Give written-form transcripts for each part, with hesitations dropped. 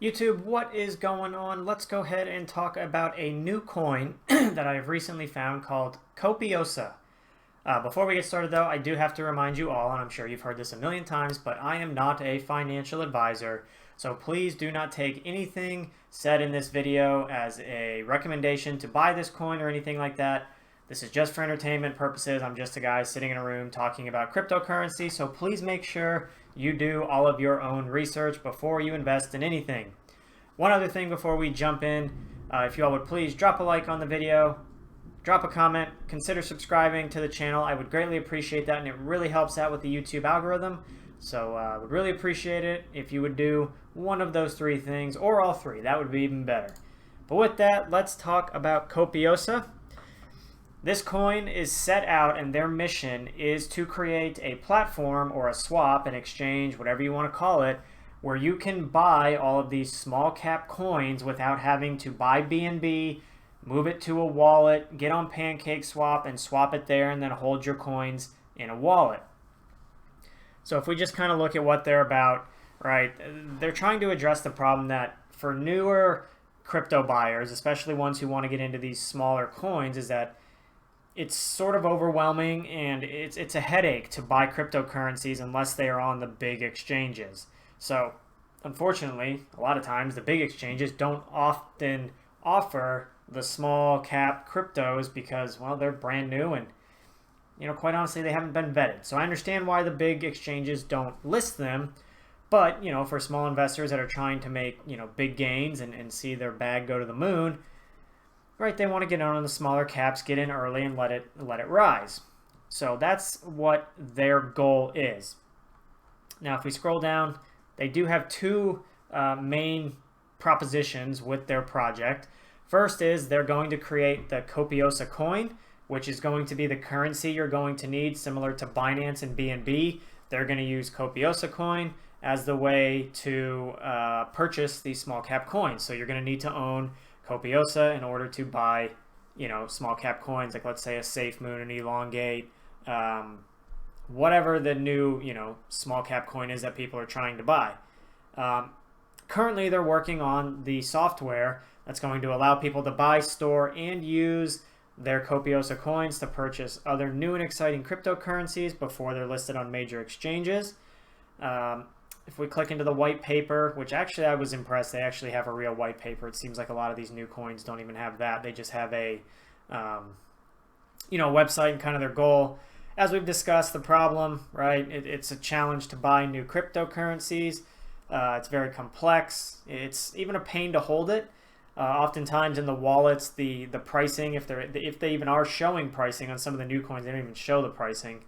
YouTube, what is going on? Let's go ahead and talk about a new coin that I've recently found called Copiosa. Before we get started though, I do have to remind you all, and I'm sure you've heard this a million times, but I am not a financial advisor, so please do not take anything said in this video as a recommendation to buy this coin or anything like that. This is just for entertainment purposes. I'm just a guy sitting in a room talking about cryptocurrency, so please make sure you do all of your own research before you invest in anything. One other thing before we jump in, if you all would please drop a like on the video, drop a comment, consider subscribing to the channel. I would greatly appreciate that, and it really helps out with the YouTube algorithm. So I would really appreciate it if you would do one of those three things, or all three. That would be even better. But with that, let's talk about Copiosa. This coin is set out, and their mission is to create a platform or a swap, an exchange, whatever you want to call it, where you can buy all of these small cap coins without having to buy BNB, move it to a wallet, get on PancakeSwap and swap it there, and then hold your coins in a wallet. So if we just kind of look at what they're about, right, they're trying to address the problem that for newer crypto buyers, especially ones who want to get into these smaller coins, is that it's sort of overwhelming and it's a headache to buy cryptocurrencies unless they are on the big exchanges. So unfortunately, a lot of times the big exchanges don't often offer the small cap cryptos because, well, they're brand new and, you know, quite honestly, they haven't been vetted. So I understand why the big exchanges don't list them, but, you know, for small investors that are trying to make, you know, big gains and see their bag go to the moon, right, they want to get on the smaller caps, get in early, and let it rise. So that's what their goal is. Now, if we scroll down, they do have two main propositions with their project. First is they're going to create the Copiosa Coin, which is going to be the currency you're going to need, similar to Binance and BNB. They're going to use Copiosa Coin as the way to purchase these small cap coins. So you're going to need to own Copiosa in order to buy, you know, small cap coins, like let's say a SafeMoon, an Elongate, whatever the new, you know, small cap coin is that people are trying to buy. Currently, they're working on the software that's going to allow people to buy, store, and use their Copiosa coins to purchase other new and exciting cryptocurrencies before they're listed on major exchanges. If we click into the white paper, which actually I was impressed, they actually have a real white paper. It seems like a lot of these new coins don't even have that. They just have a, you know, website and kind of their goal. As we've discussed, the problem, right, it's a challenge to buy new cryptocurrencies. It's very complex. It's even a pain to hold it. Oftentimes in the wallets, the pricing, if they even are showing pricing on some of the new coins, they don't even show the pricing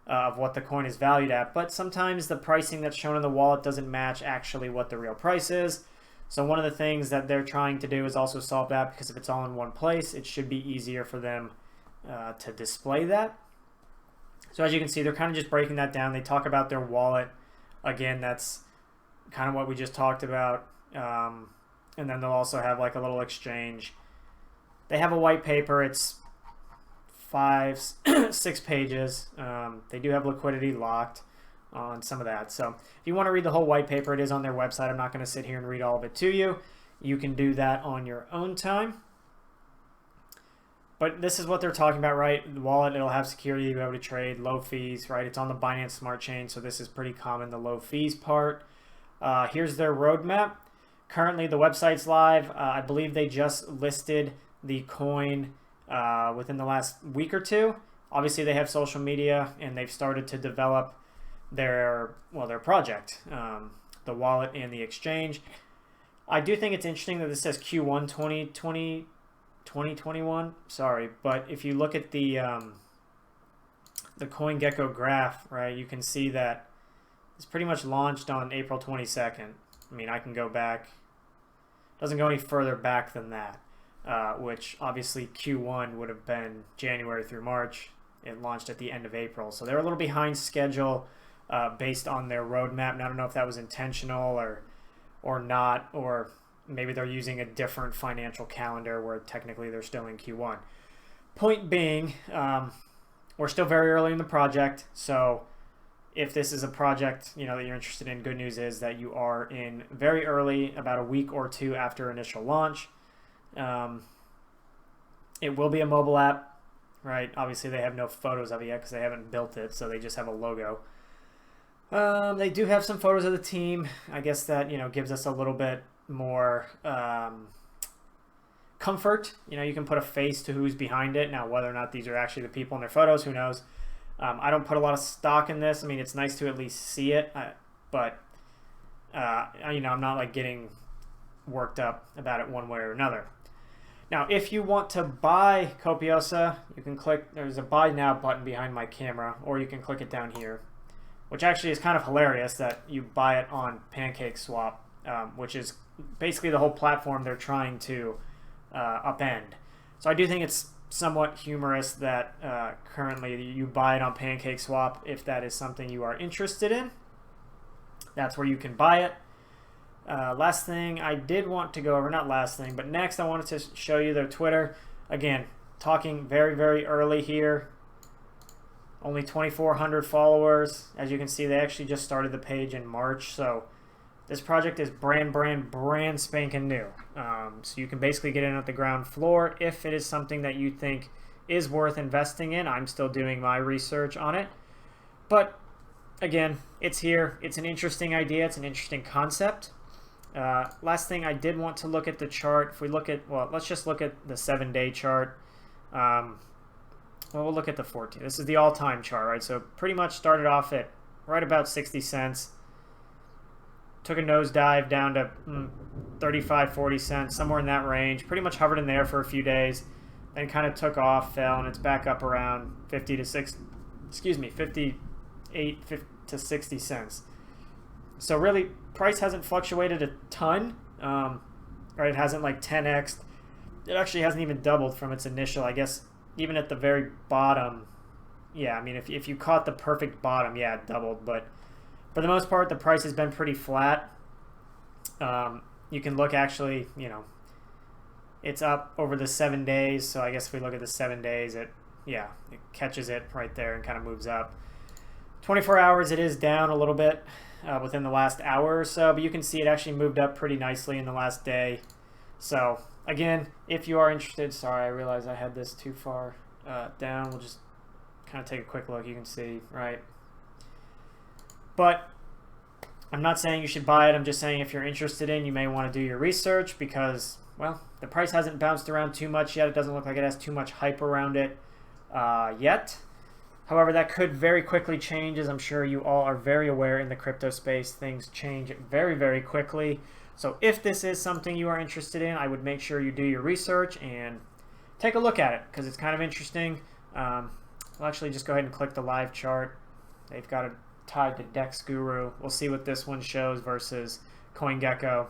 of what the coin is valued at. But sometimes the pricing that's shown in the wallet doesn't match actually what the real price is. So one of the things that they're trying to do is also solve that, because if it's all in one place, it should be easier for them to display that. So as you can see, they're kind of just breaking that down. They talk about their wallet. Again, that's kind of what we just talked about. And then they'll also have like a little exchange. They have a white paper. It's 6 pages. They do have liquidity locked on some of that. So if you want to read the whole white paper, it is on their website. I'm not going to sit here and read all of it to you. You can do that on your own time. But this is what they're talking about, right? The wallet, it'll have security, you'll be able to trade, low fees, right? It's on the Binance Smart Chain, so this is pretty common, the low fees part. Here's their roadmap. Currently, the website's live. I believe they just listed the coin within the last week or two. Obviously, they have social media, and they've started to develop their project, the wallet and the exchange. I do think it's interesting that this says Q1 2021. Sorry, but if you look at the CoinGecko graph, right, you can see that it's pretty much launched on April 22nd. I mean, I can go back. Doesn't go any further back than that, which obviously Q1 would have been January through March. It launched at the end of April. So they're a little behind schedule based on their roadmap. And I don't know if that was intentional or not, or maybe they're using a different financial calendar where technically they're still in Q1. Point being, we're still very early in the project, so if this is a project, you know, that you're interested in, good news is that you are in very early, about a week or two after initial launch. It will be a mobile app, right? Obviously, they have no photos of it yet because they haven't built it, so they just have a logo. They do have some photos of the team. I guess that, you know, gives us a little bit more comfort. You know, you can put a face to who's behind it. Now, whether or not these are actually the people in their photos, who knows? I don't put a lot of stock in this. I mean, it's nice to at least see it, but you know, I'm not like getting worked up about it one way or another. Now, if you want to buy Copiosa, you can click, there's a buy now button behind my camera, or you can click it down here, which actually is kind of hilarious that you buy it on PancakeSwap, which is basically the whole platform they're trying to upend. So I do think it's somewhat humorous that currently you buy it on PancakeSwap if that is something you are interested in. That's where you can buy it. Last thing I did want to go over, not last thing, but next I wanted to show you their Twitter. Again, talking very, very early here. Only 2,400 followers. As you can see, they actually just started the page in March, so this project is brand spanking new. So you can basically get in at the ground floor if it is something that you think is worth investing in. I'm still doing my research on it. But again, it's here. It's an interesting idea. It's an interesting concept. Last thing, I did want to look at the chart. If we look at, well, let's just look at the 7-day chart. Well, we'll look at the 14. This is the all-time chart, right? So pretty much started off at right about 60 cents. Took a nosedive down to 35, 40 cents, somewhere in that range. Pretty much hovered in there for a few days. Then kind of took off, fell, and it's back up around 58 to 60 cents. So really, price hasn't fluctuated a ton, right? It hasn't like 10x'd. It actually hasn't even doubled from its initial, I guess, even at the very bottom. Yeah, I mean, if you caught the perfect bottom, yeah, it doubled. But for the most part, the price has been pretty flat. You can look actually, you know, it's up over the 7 days. So I guess if we look at the 7 days, it catches it right there and kind of moves up. 24 hours, it is down a little bit within the last hour or so, but you can see it actually moved up pretty nicely in the last day. So again, if you are interested, sorry, I realized I had this too far down. We'll just kind of take a quick look. You can see, right? But I'm not saying you should buy it. I'm just saying if you're interested in, you may want to do your research because, well, the price hasn't bounced around too much yet. It doesn't look like it has too much hype around it yet. However, that could very quickly change, as I'm sure you all are very aware in the crypto space. Things change very, very quickly. So if this is something you are interested in, I would make sure you do your research and take a look at it because it's kind of interesting. I'll actually just go ahead and click the live chart. They've got it tied to Dex Guru. We'll see what this one shows versus CoinGecko.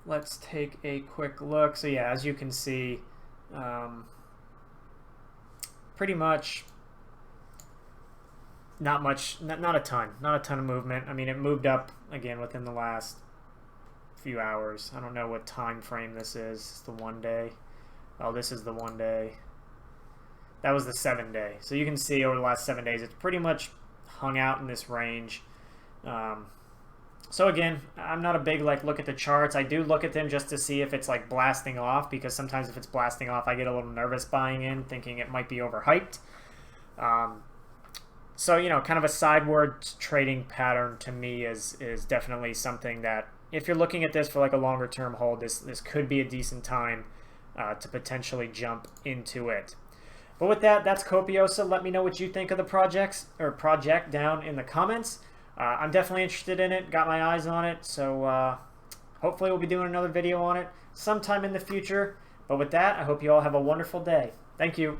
Let's take a quick look. So yeah, as you can see, pretty much not a ton of movement. I mean, it moved up again within the last few hours. I don't know what time frame this is. It's the 1 day. Oh, this is the 1 day. That was the 7 day. So you can see over the last 7 days, it's pretty much hung out in this range. So again, I'm not a big look at the charts. I do look at them just to see if it's like blasting off, because sometimes if it's blasting off, I get a little nervous buying in, thinking it might be overhyped. So, you know, kind of a sideward trading pattern to me is definitely something that if you're looking at this for like a longer term hold, this could be a decent time to potentially jump into it. But with that, that's Copiosa. Let me know what you think of the project down in the comments. I'm definitely interested in it, got my eyes on it, so hopefully we'll be doing another video on it sometime in the future. But with that, I hope you all have a wonderful day. Thank you.